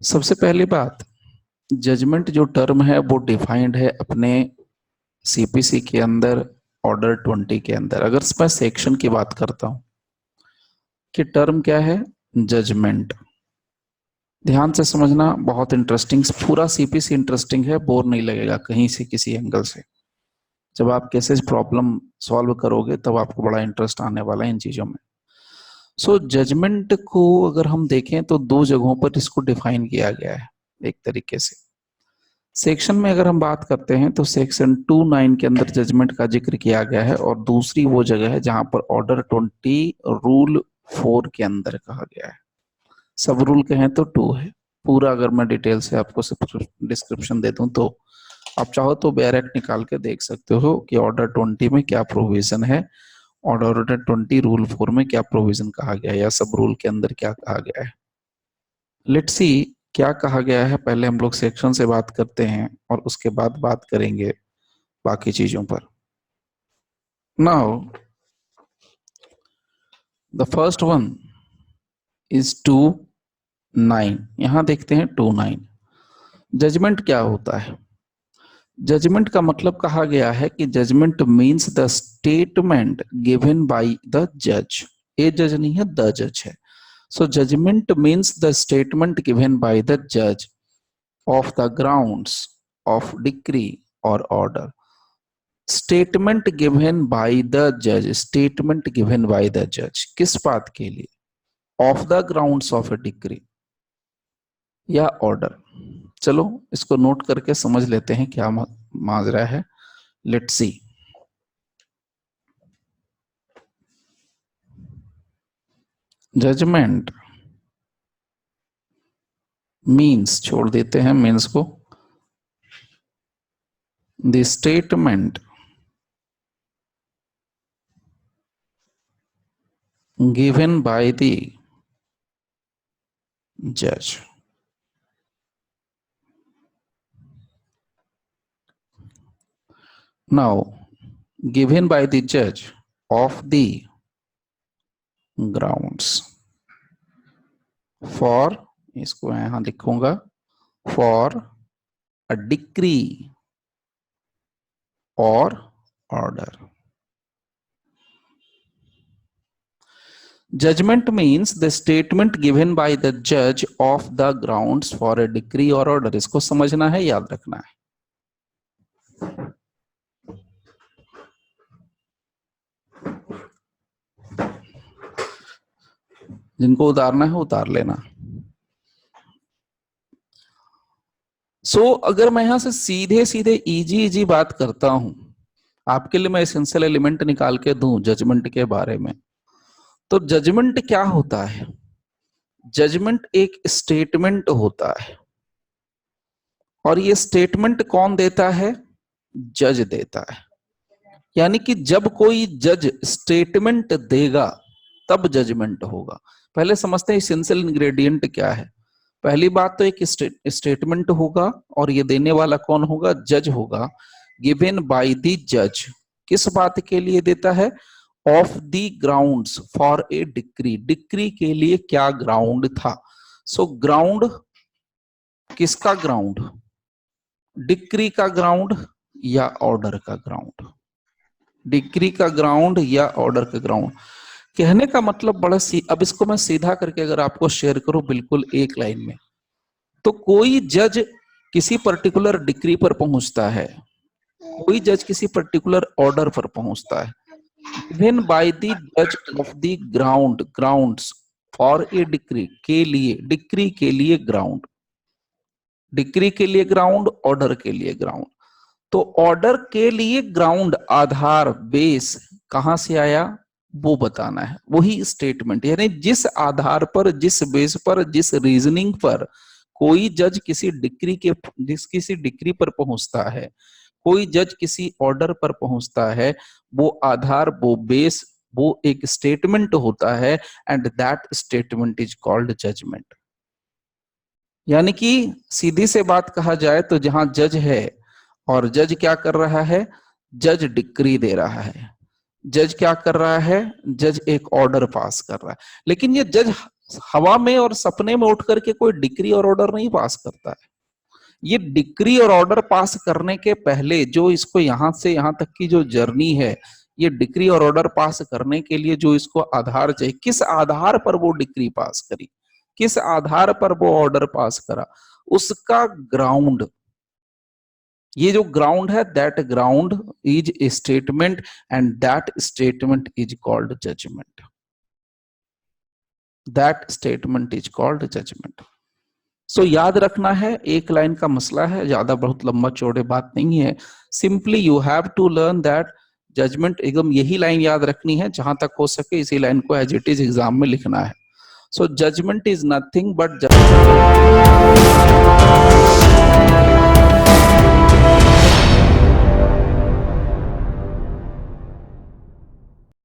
सबसे पहली बात, जजमेंट जो टर्म है वो डिफाइंड है अपने सीपीसी के अंदर, ऑर्डर 20 के अंदर। अगर मैं सेक्शन की बात करता हूं कि टर्म क्या है, जजमेंट। ध्यान से समझना, बहुत इंटरेस्टिंग, पूरा सीपीसी इंटरेस्टिंग है, बोर नहीं लगेगा कहीं से किसी एंगल से। जब आप कैसे प्रॉब्लम सॉल्व करोगे तब आपको बड़ा इंटरेस्ट आने वाला है इन चीजों में। जजमेंट को अगर हम देखें तो दो जगहों पर इसको डिफाइन किया गया है एक तरीके से। सेक्शन में अगर हम बात करते हैं तो सेक्शन 29 के अंदर जजमेंट का जिक्र किया गया है, और दूसरी वो जगह है जहां पर ऑर्डर 20 रूल 4 के अंदर कहा गया है। सब रूल कहें तो 2 है। पूरा अगर मैं डिटेल से आपको डिस्क्रिप्शन दे दूं तो आप चाहो तो डायरेक्ट निकाल के देख सकते हो कि ऑर्डर 20 में क्या प्रोविजन है, और ऑर्डर 20 रूल 4 में क्या प्रोविजन कहा गया है, या सब रूल के अंदर क्या कहा गया है। लेट्स सी क्या कहा गया है। पहले हम लोग सेक्शन से बात करते हैं और उसके बाद बात करेंगे बाकी चीजों पर। Now the first one is 2(9). यहां देखते हैं 2(9). जजमेंट क्या होता है? जजमेंट का मतलब कहा गया है कि judgement means the statement given by the जज। ए जज नहीं है, द जज है। सो judgement means the statement given by the जज of the grounds of decree और order. Statement given by the जज, स्टेटमेंट गिवन बाय द जज किस बात के लिए? Of the grounds of A decree या ऑर्डर। चलो इसको नोट करके समझ लेते हैं क्या माजरा है। Let's see. जजमेंट मीन्स, छोड़ देते हैं मीन्स को, the statement given by the जज। Now given by the judge of the grounds for, इसको यहां लिखूंगा, for a decree or order. Judgment means the statement given by the judge of the grounds for a decree or order. इसको समझना है, याद रखना है। जिनको उतारना है उतार लेना। अगर मैं यहां से सीधे सीधे इजी बात करता हूं, आपके लिए मैं एसेंशियल एलिमेंट निकाल के दूं जजमेंट के बारे में, तो जजमेंट क्या होता है? जजमेंट एक स्टेटमेंट होता है, और ये स्टेटमेंट कौन देता है? जज देता है। यानी कि जब कोई जज स्टेटमेंट देगा तब जजमेंट होगा। पहले समझते हैं एसेंशियल इंग्रेडिएंट क्या है। पहली बात तो एक स्टेटमेंट होगा, और ये देने वाला कौन होगा? जज होगा। गिवन बाय द जज, किस बात के लिए देता है? Of the grounds for a decree, decree के लिए क्या ग्राउंड था। ग्राउंड किसका ग्राउंड? डिक्री का ग्राउंड या ऑर्डर का ग्राउंड? डिक्री का ग्राउंड या ऑर्डर का ग्राउंड। कहने का मतलब बड़ा अब इसको मैं सीधा करके अगर आपको शेयर करूं बिल्कुल एक लाइन में, तो कोई जज किसी पर्टिकुलर डिक्री पर पहुंचता है, कोई जज किसी पर्टिकुलर ऑर्डर पर पहुंचता है, गिवन बाय द जज of the grounds for a decree, के लिए, डिक्री के लिए ग्राउंड, डिक्री के लिए ग्राउंड, ऑर्डर के लिए ग्राउंड। तो ऑर्डर के लिए ग्राउंड, आधार, बेस कहां से आया वो बताना है, वही स्टेटमेंट। यानी जिस आधार पर, जिस बेस पर, जिस रीजनिंग पर कोई जज किसी डिक्री पर पहुंचता है, कोई जज किसी ऑर्डर पर पहुंचता है, वो आधार, वो बेस, वो एक स्टेटमेंट होता है, and that statement is called judgement. यानी कि सीधी से बात कहा जाए तो जहां जज है, और जज क्या कर रहा है? जज डिक्री दे रहा है। जज क्या कर रहा है? जज एक ऑर्डर पास कर रहा है। लेकिन ये जज हवा में और सपने में उठ करके कोई डिक्री और ऑर्डर नहीं पास करता है। ये डिक्री और ऑर्डर पास करने के पहले जो इसको यहां से यहां तक की जो जर्नी है, ये डिक्री और ऑर्डर पास करने के लिए जो इसको आधार चाहिए, किस आधार पर वो डिक्री पास करी, किस आधार पर वो ऑर्डर पास करा, उसका ग्राउंड, ये जो ग्राउंड है, that ground is a statement and that statement is called judgment. That statement is called judgment. So याद रखना है, एक लाइन का मसला है, ज्यादा बहुत लंबा चौड़े बात नहीं है। Simply you have to learn that judgement, एकदम यही लाइन याद रखनी है, जहां तक हो सके इसी लाइन को एज इट इज एग्जाम में लिखना है। सो जजमेंट इज नथिंग बट